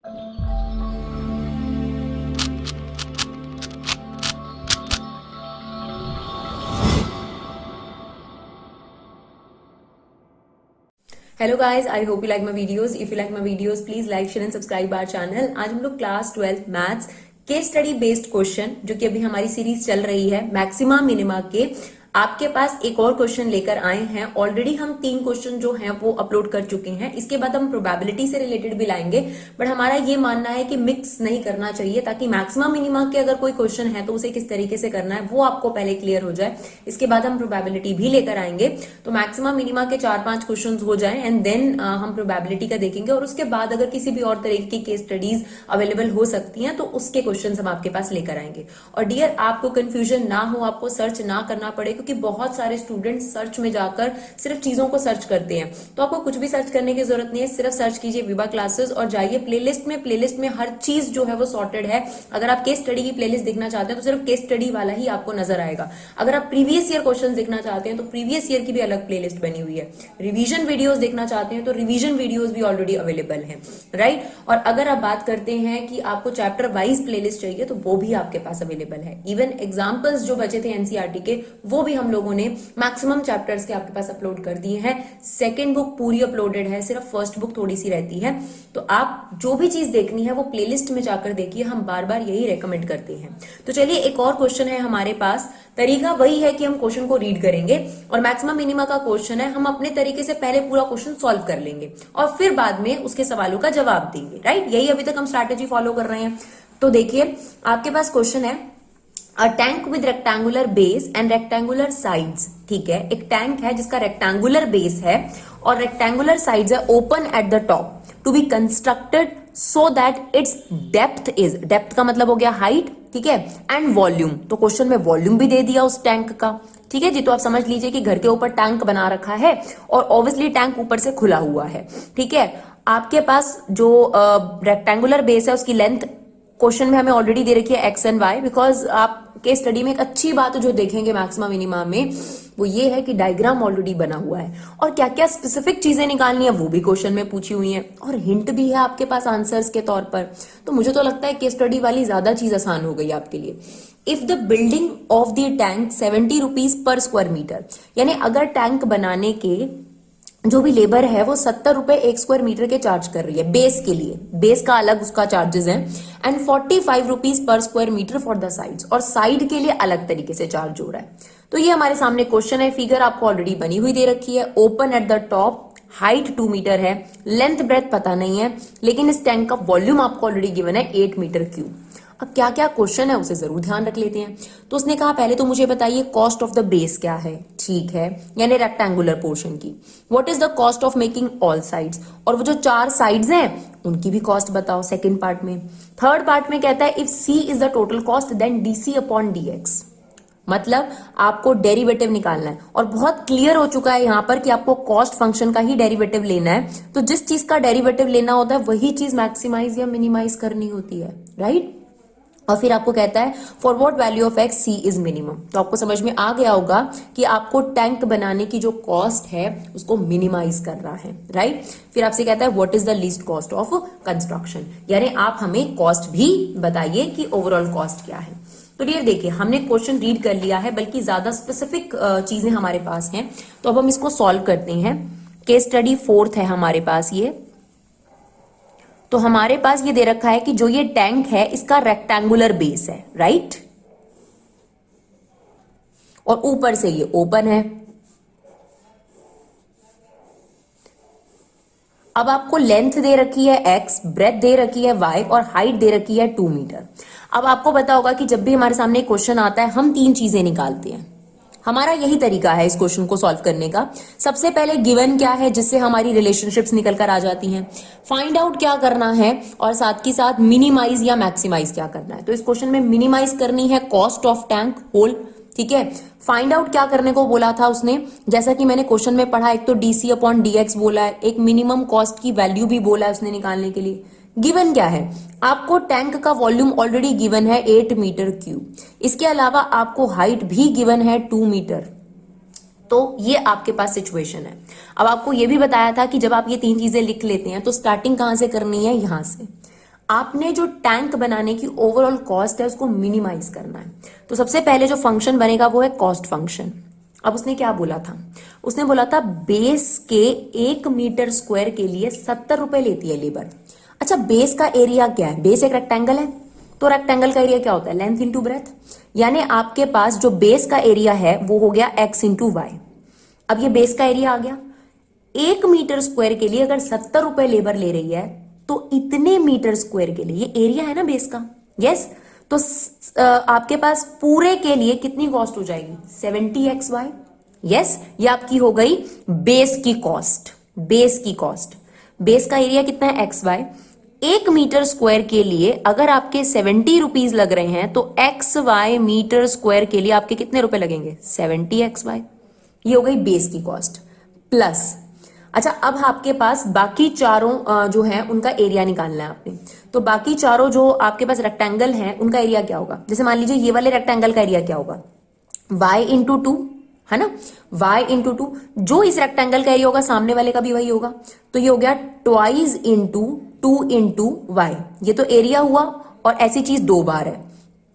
Hello guys, I hope you like my videos. If you like my videos please like share and subscribe our channel. आज हम लोग class 12 maths case study based question, जो कि अभी हमारी series चल रही है मैक्सिमा मिनिमा के, आपके पास एक और क्वेश्चन लेकर आए हैं। ऑलरेडी हम 3 क्वेश्चन जो हैं वो अपलोड कर चुके हैं। इसके बाद हम प्रोबेबिलिटी से रिलेटेड भी लाएंगे, बट हमारा ये मानना है कि मिक्स नहीं करना चाहिए, ताकि मैक्सिमम मिनिमा के अगर कोई क्वेश्चन है तो उसे किस तरीके से करना है वो आपको पहले क्लियर हो जाए। इसके बाद हम प्रोबेबिलिटी भी लेकर आएंगे, तो मैक्सिमम मिनिमा के 4-5 क्वेश्चन हो जाए एंड देन हम प्रोबेबिलिटी का देखेंगे। और उसके बाद अगर किसी भी और तरीके की केस स्टडीज अवेलेबल हो सकती हैं तो उसके क्वेश्चन हम आपके पास लेकर आएंगे। और डियर, आपको कंफ्यूजन ना हो, आपको सर्च ना करना पड़े, क्योंकि बहुत सारे स्टूडेंट सर्च में जाकर सिर्फ चीजों को सर्च करते हैं। तो आपको कुछ भी सर्च करने की जरूरत नहीं है, सिर्फ सर्च कीजिए विभा क्लासेस और जाइए प्लेलिस्ट में। प्लेलिस्ट में हर चीज जो है वो सॉर्टेड है। अगर आप केस स्टडी की प्लेलिस्ट देखना चाहते हैं तो सिर्फ केस स्टडी वाला ही आपको नजर आएगा। अगर आप प्रीवियस ईयर क्वेश्चन देखना चाहते हैं तो प्रीवियस ईयर की भी अलग प्लेलिस्ट बनी हुई है। रिवीजन वीडियोस देखना चाहते हैं तो रिवीजन वीडियोस भी ऑलरेडी अवेलेबल हैं, राइट। और अगर आप बात करते हैं कि आपको चैप्टर वाइज प्लेलिस्ट चाहिए तो वो भी आपके पास अवेलेबल है। इवन एग्जाम्पल्स जो बचे थे एनसीईआरटी के, वो भी हम लोगों ने मैक्सिमम चैप्टर्स के आपके पास अपलोड कर दिए हैं। सेकेंड बुक पूरी अपलोडेड है, सिर्फ फर्स्ट बुक थोड़ी सी रहती है। तो आप जो भी चीज देखनी है वो प्लेलिस्ट में जाकर देखिए, हम बार बार यही रेकमेंड करते हैं। तो चलिए, एक और क्वेश्चन है हमारे पास। तरीका वही है कि हम क्वेश्चन को रीड करेंगे और मैक्सिमम मिनिमा का क्वेश्चन है, हम अपने तरीके से पहले पूरा क्वेश्चन सॉल्व कर लेंगे और फिर बाद में उसके सवालों का जवाब देंगे, राइट। यही अभी तक हम स्ट्रैटेजी फॉलो कर रहे हैं। तो देखिए, आपके पास क्वेश्चन है, a tank with rectangular base and rectangular sides. ठीक है, एक टैंक है जिसका रेक्टेंगुलर बेस है और रेक्टेंगुलर साइड्स है, open at the top, to be constructed so that its depth is, depth का मतलब हो गया हाइट, ठीक है, एंड वॉल्यूम। तो क्वेश्चन में वॉल्यूम भी दे दिया उस टैंक का, ठीक है जी। तो आप समझ लीजिए कि घर के ऊपर टैंक बना रखा है और ऑब्वियसली टैंक ऊपर से खुला हुआ है, ठीक है। आपके पास जो रेक्टेंगुलर बेस है उसकी लेंथ क्वेश्चन में हमें ऑलरेडी दे रखी है एक्स एंड वाई, बिकॉज आप के स्टडी में एक अच्छी बात जो देखेंगे मैक्सिमम मिनिमा में वो ये है कि डायग्राम ऑलरेडी बना हुआ है और क्या क्या स्पेसिफिक चीजें निकालनी है वो भी क्वेश्चन में पूछी हुई है और हिंट भी है आपके पास आंसर्स के तौर पर। तो मुझे तो लगता है केस स्टडी वाली ज्यादा चीज आसान हो गई आपके लिए। If the building of the tank 70 rupees per square metre, यानी अगर टैंक बनाने के जो भी लेबर है वो 70 रुपए 1 स्क्वायर मीटर के चार्ज कर रही है बेस के लिए, बेस का अलग उसका चार्जेस है, and 45 rupees per square metre for the sides, और साइड के लिए अलग तरीके से चार्ज हो रहा है। तो ये हमारे सामने क्वेश्चन है, फिगर आपको ऑलरेडी बनी हुई दे रखी है, open at the top, height 2 metre है, लेंथ ब्रेथ पता नहीं है, लेकिन इस टैंक का वॉल्यूम आपको ऑलरेडी गिवन है 8 मीटर क्यूब। अब क्या क्या क्वेश्चन है उसे जरूर ध्यान रख लेते हैं। तो उसने कहा पहले तो मुझे बताइए कॉस्ट ऑफ द बेस क्या है, ठीक है, यानी रेक्टेंगुलर पोर्शन की। What is the cost of making all sides, और वो जो 4 साइड्स हैं उनकी भी कॉस्ट बताओ सेकेंड पार्ट में। थर्ड पार्ट में कहता है if C is the total cost then DC upon DX, मतलब आपको डेरिवेटिव निकालना है और बहुत क्लियर हो चुका है यहां पर कि आपको कॉस्ट फंक्शन का ही डेरिवेटिव लेना है। तो जिस चीज का डेरिवेटिव लेना होता है वही चीज मैक्सिमाइज या मिनिमाइज करनी होती है, राइट। और फिर आपको कहता है for what value of X C is minimum. तो आपको समझ में आ गया होगा कि आपको टैंक बनाने की जो कॉस्ट है उसको मिनिमाइज करना है, राइट। फिर आपसे कहता है what is the least cost of construction, यानी आप हमें कॉस्ट भी बताइए कि ओवरऑल कॉस्ट क्या है। तो डियर देखिए, हमने क्वेश्चन रीड कर लिया है, बल्कि ज्यादा स्पेसिफिक चीजें हमारे पास हैं। तो अब हम इसको सॉल्व करते हैं। केस स्टडी 4th है हमारे पास ये। तो हमारे पास ये दे रखा है कि जो ये टैंक है इसका रेक्टेंगुलर बेस है, राइट, और ऊपर से ये ओपन है। अब आपको लेंथ दे रखी है x, ब्रेथ दे रखी है y और हाइट दे रखी है 2 मीटर। अब आपको पता होगा कि जब भी हमारे सामने क्वेश्चन आता है हम 3 चीजें निकालते हैं। हमारा यही तरीका है इस क्वेश्चन को सॉल्व करने का। सबसे पहले गिवन क्या है जिससे हमारी रिलेशनशिप्स निकल कर आ जाती हैं, फाइंड आउट क्या करना है, और साथ ही साथ मिनिमाइज या मैक्सिमाइज क्या करना है। तो इस क्वेश्चन में मिनिमाइज करनी है कॉस्ट ऑफ टैंक होल, ठीक है। फाइंड आउट क्या करने को बोला था उसने, जैसा कि मैंने क्वेश्चन में पढ़ा, एक तो डीसी अपॉन डीएक्स बोला है, एक मिनिमम कॉस्ट की वैल्यू भी बोला है उसने निकालने के लिए। गिवन क्या है, आपको टैंक का वॉल्यूम ऑलरेडी गिवन है 8 मीटर क्यूब, इसके अलावा आपको हाइट भी गिवन है 2 मीटर। तो ये आपके पास सिचुएशन है। अब आपको ये भी बताया था कि जब आप ये 3 चीजें लिख लेते हैं तो स्टार्टिंग कहां से करनी है, यहां से। आपने जो टैंक बनाने की ओवरऑल कॉस्ट है उसको मिनिमाइज करना है। तो सबसे पहले जो फंक्शन बनेगा वो है कॉस्ट फंक्शन। अब उसने क्या बोला था, उसने बोला था बेस के 1 मीटर स्क्वायर के लिए 70 रुपए लेती है लेबर। अच्छा, बेस का एरिया क्या है? बेस एक रेक्टेंगल है, तो रेक्टेंगल का एरिया क्या होता है? Length into breath. यानी आपके पास जो बेस का एरिया है वो हो गया x इंटू वाई। अब ये बेस का एरिया आ गया। 1 मीटर स्क्वायर के लिए अगर 70 रुपए लेबर ले रही है तो इतने मीटर स्क्वायर के लिए, ये एरिया है ना बेस का, यस, तो आपके पास पूरे के लिए कितनी कॉस्ट हो जाएगी? 70xy। यस, ये आपकी हो गई बेस की कॉस्ट। बेस की कॉस्ट, बेस का एरिया कितना है? xy। 1 मीटर स्क्वायर के लिए अगर आपके 70 रुपीज लग रहे हैं तो xy मीटर स्क्वायर के लिए आपके कितने रुपए लगेंगे? 70xy। ये हो गई बेस की कॉस्ट प्लस। अच्छा, अब आपके पास बाकी चारों जो है उनका एरिया निकालना है आपने। तो बाकी चारों जो आपके पास रेक्टेंगल हैं उनका एरिया क्या होगा? जैसे मान लीजिए ये वाले रेक्टेंगल का एरिया क्या होगा? y इंटू टू, है ना, y इंटू टू। जो इस रेक्टेंगल का एरिया होगा सामने वाले का भी वही होगा, तो ये हो गया ट्वाइस इंटू 2 इंटू वाई। ये तो एरिया हुआ और ऐसी चीज 2 बार है,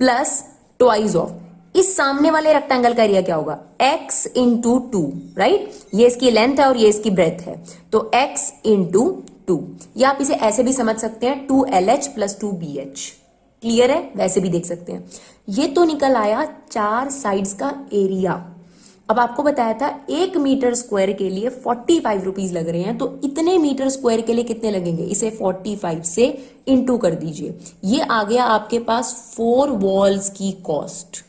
प्लस ट्वाइस ऑफ इस सामने वाले रेक्टेंगल का एरिया क्या होगा? x into two, right. ये इसकी लेंथ है और ये इसकी ब्रेथ है, तो x इंटू टू। या आप इसे ऐसे भी समझ सकते हैं 2LH प्लस 2BH। क्लियर है? वैसे भी देख सकते हैं। ये तो निकल आया 4 साइड्स का एरिया। अब आपको बताया था 1 मीटर स्क्वायर के लिए 45 रुपीज लग रहे हैं, तो इतने मीटर स्क्वायर के लिए कितने लगेंगे? इसे 45 से इंटू कर दीजिए। ये आ गया आपके पास 4 वॉल्स की कॉस्ट।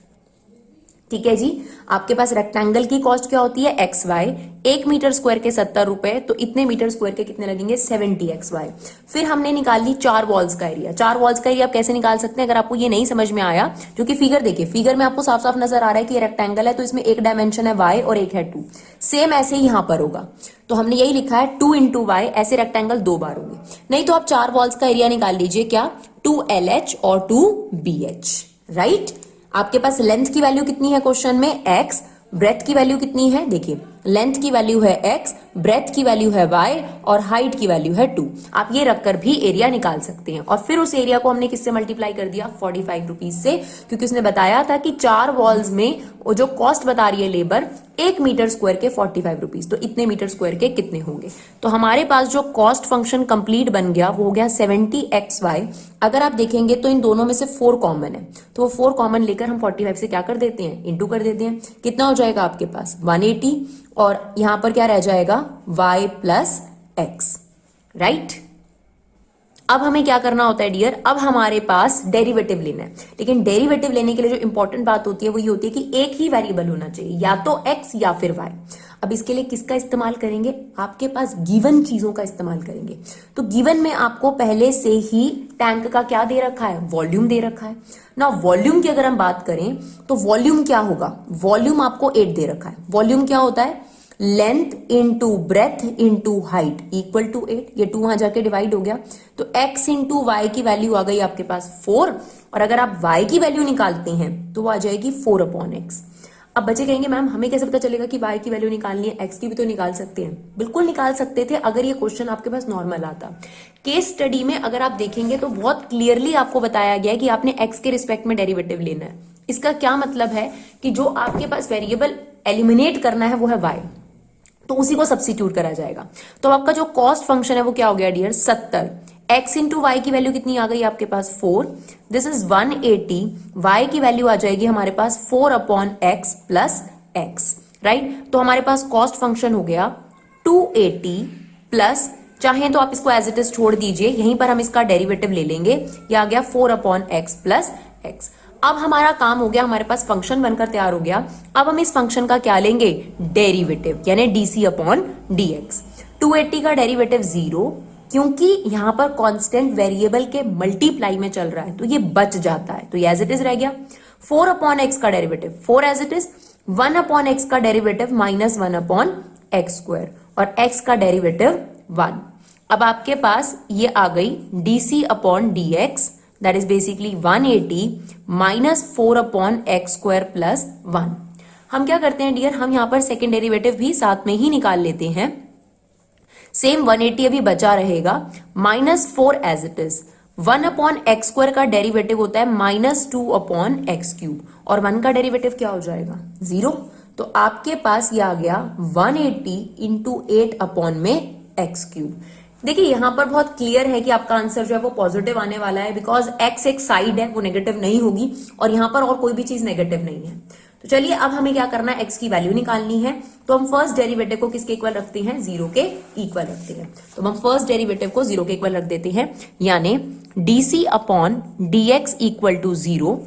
ठीक है जी, आपके पास रेक्टेंगल की कॉस्ट क्या होती है? xy। 1 मीटर स्क्वायर के 70 रुपए, तो इतने मीटर स्क्वायर के कितने लगेंगे? 70xy। फिर हमने निकाल ली 4 वॉल्स का एरिया। 4 वॉल्स का एरिया आप कैसे निकाल सकते हैं? अगर आपको ये नहीं समझ में आया, क्योंकि फिगर देखिए, फिगर में आपको साफ साफ नजर आ रहा है कि ये रेक्टेंगल है, तो इसमें एक डायमेंशन है y और एक है 2। सेम ऐसे ही यहां पर होगा, तो हमने यही लिखा है 2 इंटू वाई। ऐसे रेक्टेंगल 2 बार होंगे। नहीं तो आप 4 वॉल्स का एरिया निकाल लीजिए, क्या? 2LH और 2BH, राइट। आपके पास लेंथ की वैल्यू कितनी है क्वेश्चन में? x। ब्रेथ की वैल्यू कितनी है? देखिए, लेंथ की वैल्यू है x, ब्रेथ की वैल्यू है y और हाइट की वैल्यू है 2। आप ये रखकर भी एरिया निकाल सकते हैं। और फिर उस एरिया को हमने किससे मल्टीप्लाई कर दिया? 45 रुपीज से, क्योंकि उसने बताया था कि 4 वॉल्स में वो जो कॉस्ट बता रही है लेबर 1 मीटर स्क्वायर के 45 रुपीज, तो इतने मीटर स्क्वायर के कितने होंगे? तो हमारे पास जो कॉस्ट फंक्शन कंप्लीट बन गया वो हो गया 70xy। अगर आप देखेंगे तो इन दोनों में से 4 कॉमन है, तो वो 4 कॉमन लेकर हम 45 से क्या कर देते हैं? इंटू कर देते हैं। कितना हो जाएगा आपके पास? 180, और यहां पर क्या रह जाएगा? y plus x, right. अब हमें क्या करना होता है डियर? अब हमारे पास डेरिवेटिव लेना है, लेकिन डेरिवेटिव लेने के लिए जो इंपॉर्टेंट बात होती है वो ये होती है कि एक ही वेरिएबल होना चाहिए, या तो x या फिर y। अब इसके लिए किसका इस्तेमाल करेंगे? आपके पास गिवन चीजों का इस्तेमाल करेंगे। तो गिवन में आपको पहले से ही टैंक का क्या दे रखा है? वॉल्यूम दे रखा है ना। वॉल्यूम की अगर हम बात करें तो वॉल्यूम क्या होगा? वॉल्यूम आपको 8 दे रखा है। वॉल्यूम क्या होता है? Length into breadth into height equal to 8। ये 2 वहां जाके डिवाइड हो गया, तो x इंटू वाई की वैल्यू आ गई आपके पास 4। और अगर आप y की वैल्यू निकालते हैं तो वो आ जाएगी 4/x। अब बच्चे कहेंगे मैम हमें कैसे पता चलेगा कि y की वैल्यू निकालनी है? x की भी तो निकाल सकते हैं। बिल्कुल निकाल सकते थे अगर ये क्वेश्चन आपके पास नॉर्मल आता। केस स्टडी में अगर आप देखेंगे तो बहुत क्लियरली आपको बताया गया है कि आपने x के रिस्पेक्ट में डेरिवेटिव लेना है। इसका क्या मतलब है कि जो आपके पास वेरिएबल एलिमिनेट करना है वो है y, तो उसी को सब्स्टिट्यूट करा जाएगा। तो आपका जो कॉस्ट फंक्शन है वो क्या हो गया डियर? 70। x इंटू वाई की वैल्यू कितनी आ गई आपके पास? 4। This is 180। y की वैल्यू आ जाएगी हमारे पास 4/x प्लस x, राइट। तो हमारे पास कॉस्ट फंक्शन हो गया 280 प्लस, चाहे तो आप इसको एज इट इज छोड़ दीजिए, यहीं पर हम इसका डेरिवेटिव ले लेंगे। ये आ गया 4/x प्लस x। अब हमारा काम हो गया, हमारे पास फंक्शन बनकर तैयार हो गया। अब हम इस फंक्शन का क्या लेंगे? डेरिवेटिव, यानी dc/dx। 280 का डेरिवेटिव 0, क्योंकि यहां पर कांस्टेंट वेरिएबल के मल्टीप्लाई में चल रहा है तो ये बच जाता है, तो ये एज इट इज रह गया। 4/x का derivative 4 as it is, 1/x का डेरिवेटिव माइनस 1/x², और x का डेरिवेटिव 1। अब आपके पास ये आ गई dc/dx, that is basically 180 minus 4/x² plus 1। हम क्या करते हैं डियर? हम यहां पर सेकेंड डेरिवेटिव भी साथ में ही निकाल लेते हैं। सेम 180 अभी बचा रहेगा, -4 as it is, 1 upon X square का डेरिवेटिव होता है -2 अपॉन एक्स क्यूब, और 1 का डेरिवेटिव क्या हो जाएगा 0। तो आपके पास ये आ गया 180 इंटू 8 अपॉन में एक्स क्यूब। देखिए यहां पर बहुत क्लियर है कि आपका आंसर जो है वो पॉजिटिव आने वाला है, बिकॉज एक्स एक साइड है, वो नेगेटिव नहीं होगी, और यहां पर और कोई भी चीज नेगेटिव नहीं है। तो चलिए अब हमें क्या करना है, एक्स की वैल्यू निकालनी है। तो हम फर्स्ट डेरिवेटिव को किसके इक्वल रखते हैं, 0 के इक्वल रखते हैं। तो हम फर्स्ट डेरिवेटिव को 0 के इक्वल रख देते हैं, यानी DC upon dx equal to 0,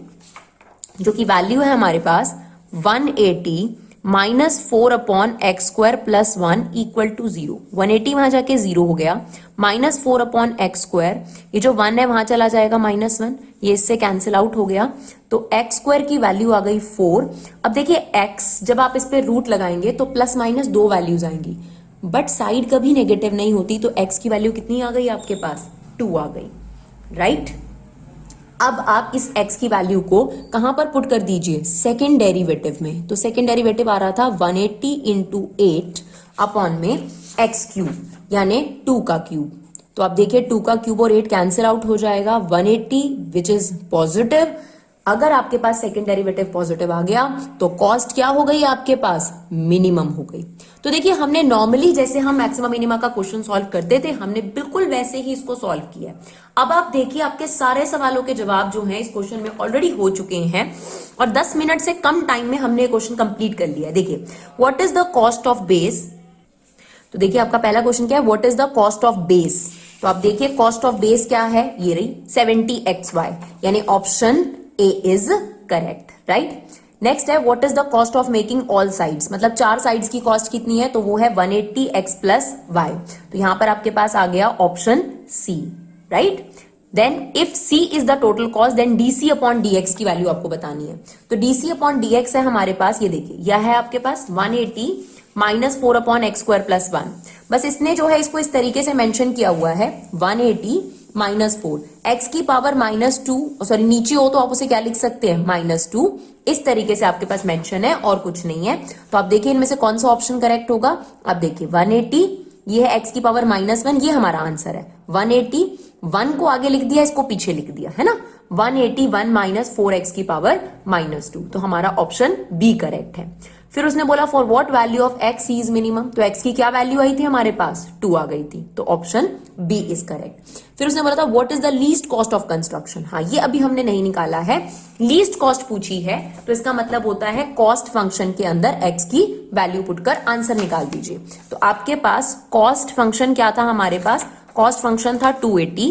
जो कि वैल्यू है हमारे पास 180 -4 upon X square plus 1 equal to 0। 180 वहां जाके 0 हो गया, -4 अपॉन एक्स स्क्वायर, ये जो 1 है वहां चला जाएगा -1, ये इससे कैंसिल आउट हो गया, तो एक्स स्क्वायर की वैल्यू आ गई 4। अब देखिए एक्स जब आप इस पे रूट लगाएंगे तो प्लस माइनस 2 वैल्यूज आएंगी, बट साइड कभी नेगेटिव नहीं होती, तो एक्स की वैल्यू कितनी आ गई आपके पास, 2 आ गई, राइट। अब आप इस x की वैल्यू को कहां पर पुट कर दीजिए, सेकेंड डेरिवेटिव में। तो सेकेंड डेरिवेटिव आ रहा था 180 इंटू 8 अपॉन में x क्यूब, यानी 2 का क्यूब। तो आप देखिए 2 का क्यूब और 8 कैंसिल आउट हो जाएगा, 180 विच इज पॉजिटिव। अगर आपके पास सेकेंड डेरिवेटिव पॉजिटिव आ गया तो कॉस्ट क्या हो गई आपके पास, मिनिमम हो गई। तो देखिए हमने नॉर्मली जैसे हम मैक्सिमम मिनिमा का क्वेश्चन सॉल्व करते थे, हमने बिल्कुल वैसे ही इसको सॉल्व किया है। अब आप देखिए आपके सारे सवालों के जवाब जो हैं इस क्वेश्चन में ऑलरेडी हो चुके हैं, और 10 मिनट से कम टाइम में हमने क्वेश्चन कंप्लीट कर लिया है। देखिए what is the cost of base, तो देखिए आपका पहला क्वेश्चन क्या है, what is the cost of base. तो आप देखिए कॉस्ट ऑफ बेस क्या है, ये रही 70xy, यानी option A is correct, right. Next है what is the cost of making all sides, मतलब 4 साइड्स की कॉस्ट कितनी है, तो वो है 180x प्लस y। तो यहां पर आपके पास आ गया option C, right. Then if c is the total cost, then dc upon dx की वैल्यू आपको बतानी है। तो dc अपॉन dx है हमारे पास, ये देखिए यह है आपके पास 180 -4 अपॉन एक्स स्क्वायर प्लस 1। बस इसने जो है इसको इस तरीके से मेंशन किया हुआ है 180 -4 एक्स की पावर -2, सॉरी नीचे हो तो आप उसे क्या लिख सकते हैं, -2। इस तरीके से आपके पास मेंशन है और कुछ नहीं है। तो आप देखिए इनमें से कौन सा ऑप्शन करेक्ट होगा। आप देखिए 180, ये है एक्स की पावर -1, ये हमारा आंसर है। 180, 1 को आगे लिख दिया, इसको पीछे लिख दिया, है ना। 181 -4 एक्स की पावर -2, तो हमारा ऑप्शन बी करेक्ट है। फिर उसने बोला for what value of x is minimum, तो एक्स की क्या वैल्यू आई थी हमारे पास, 2 आ गई थी, तो ऑप्शन बी इज करेक्ट। फिर उसने बोला था what is the least cost of construction, हाँ ये अभी हमने नहीं निकाला है, लीस्ट कॉस्ट पूछी है, तो इसका मतलब होता है कॉस्ट फंक्शन के अंदर एक्स की वैल्यू पुट कर आंसर निकाल दीजिए। तो आपके पास कॉस्ट फंक्शन क्या था हमारे पास, कॉस्ट फंक्शन था 280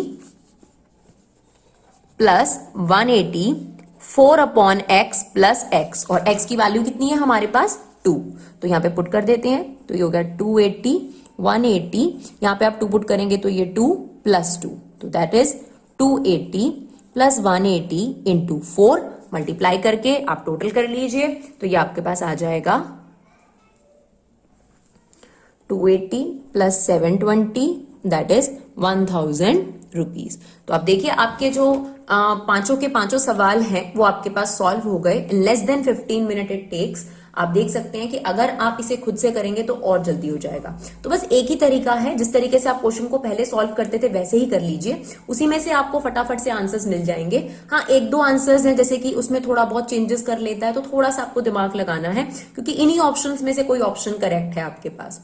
plus 180 4 upon x plus x, और एक्स की वैल्यू कितनी है हमारे पास 2, तो यहां पे पुट कर देते हैं। तो ये हो गया 280 180, यहां पे आप 2 पुट करेंगे तो ये 2 प्लस 2, तो that is 280 plus 180 into 4, multiply करके आप टोटल कर लीजिए, तो ये आपके पास आ जाएगा 280 प्लस 720, दैट इज 1000 रुपीज। तो आप देखिए आपके जो पांचों के पांचों सवाल हैं वो आपके पास सॉल्व हो गए in less than 15 minute it takes. आप देख सकते हैं कि अगर आप इसे खुद से करेंगे तो और जल्दी हो जाएगा। तो बस एक ही तरीका है, जिस तरीके से आप क्वेश्चन को पहले सॉल्व करते थे वैसे ही कर लीजिए, उसी में से आपको फटाफट से आंसर्स मिल जाएंगे। हाँ एक दो आंसर्स हैं जैसे कि उसमें थोड़ा बहुत चेंजेस कर लेता है, तो थोड़ा सा आपको दिमाग लगाना है, क्योंकि इन्हीं ऑप्शंस में से कोई ऑप्शन करेक्ट है आपके पास।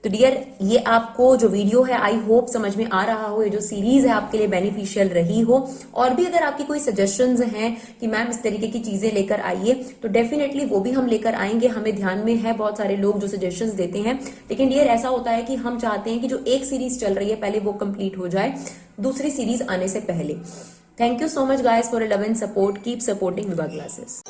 तो डियर ये आपको जो वीडियो है आई होप समझ में आ रहा हो, ये जो सीरीज है आपके लिए बेनिफिशियल रही हो। और भी अगर आपकी कोई सजेशंस हैं कि मैम इस तरीके की चीजें लेकर आइए, तो डेफिनेटली वो भी हम लेकर आएंगे। हमें ध्यान में है बहुत सारे लोग जो सजेशंस देते हैं, लेकिन डियर ऐसा होता है कि हम चाहते हैं कि जो एक सीरीज चल रही है पहले वो कंप्लीट हो जाए दूसरी सीरीज आने से पहले। Thank you so much guys for 11 support, keep supporting Vibha classes.